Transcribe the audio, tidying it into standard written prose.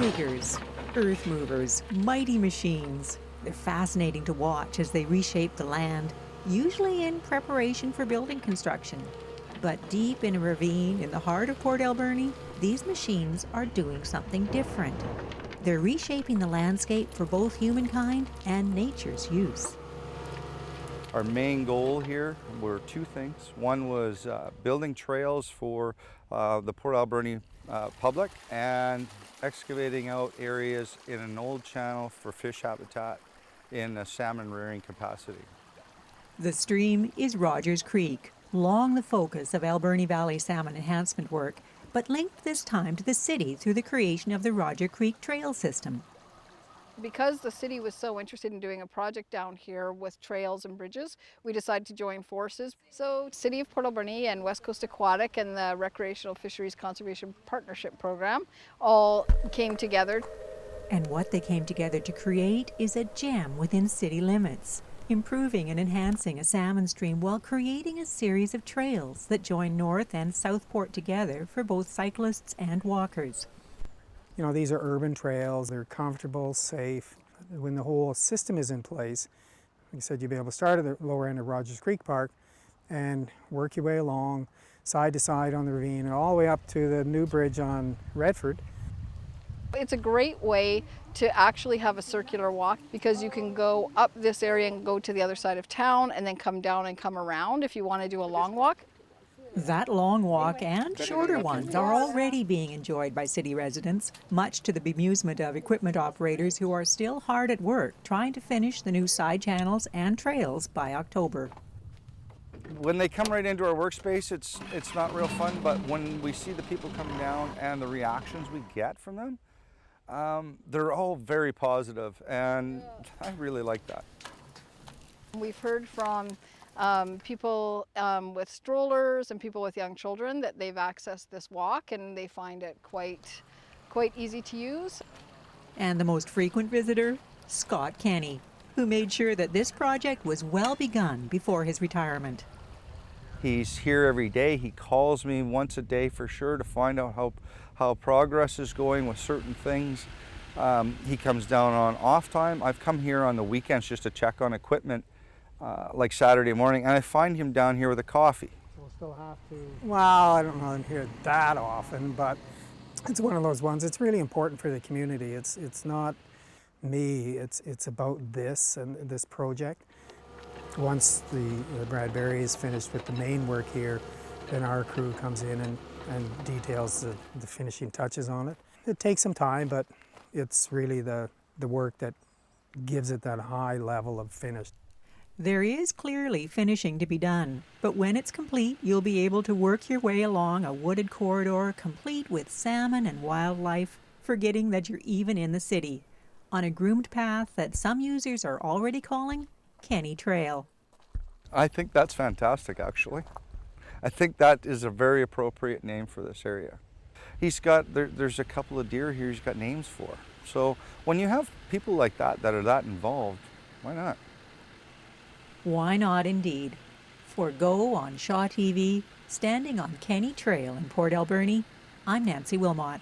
diggers, earth movers, mighty machines. They're fascinating to watch as they reshape the land, usually in preparation for building construction. But deep in a ravine in the heart of Port Alberni, these machines are doing something different. They're reshaping the landscape for both humankind and nature's use. Our main goal here were two things. One was building trails for the Port Alberni public and excavating out areas in an old channel for fish habitat in a salmon rearing capacity. The stream is Rogers Creek, long the focus of Alberni Valley salmon enhancement work, but linked this time to the city through the creation of the Rogers Creek Trail System. Because the city was so interested in doing a project down here with trails and bridges, we decided to join forces. So City of Port Alberni and West Coast Aquatic and the Recreational Fisheries Conservation Partnership Program all came together. And what they came together to create is a gem within city limits, improving and enhancing a salmon stream while creating a series of trails that join North and Southport together for both cyclists and walkers. You know, these are urban trails, they're comfortable, safe. When the whole system is in place, like I said, you'll be able to start at the lower end of Rogers Creek Park and work your way along side to side on the ravine and all the way up to the new bridge on Redford. It's a great way to actually have a circular walk because you can go up this area and go to the other side of town and then come down and come around if you want to do a long walk. That long walk and shorter ones are already being enjoyed by city residents, much to the bemusement of equipment operators who are still hard at work trying to finish the new side channels and trails by October. When they come right into our workspace, it's not real fun, but when we see the people coming down and the reactions we get from them, they're all very positive, and I really like that. We've heard from people with strollers and people with young children that they've accessed this walk and they find it quite easy to use. And the most frequent visitor, Scott Kenny, who made sure that this project was well begun before his retirement. He's here every day. He calls me once a day for sure to find out how progress is going with certain things. He comes down on off time. I've come here on the weekends just to check on equipment, like Saturday morning, and I find him down here with a coffee. We'll still have to. Well, I don't know him here that often, but it's one of those ones. It's really important for the community. It's not me. It's about this and this project. Once the Bradbury is finished with the main work here, then our crew comes in and details the finishing touches on it. It takes some time, but it's really the work that gives it that high level of finish. There is clearly finishing to be done, but when it's complete, you'll be able to work your way along a wooded corridor complete with salmon and wildlife, forgetting that you're even in the city, on a groomed path that some users are already calling Kenny Trail. I think that's fantastic, actually. I think that is a very appropriate name for this area. He's got, there's a couple of deer here he's got names for. So when you have people like that are that involved, why not? Why not indeed? For Go on Shaw TV, standing on Kenny Trail in Port Alberni, I'm Nancy Wilmot.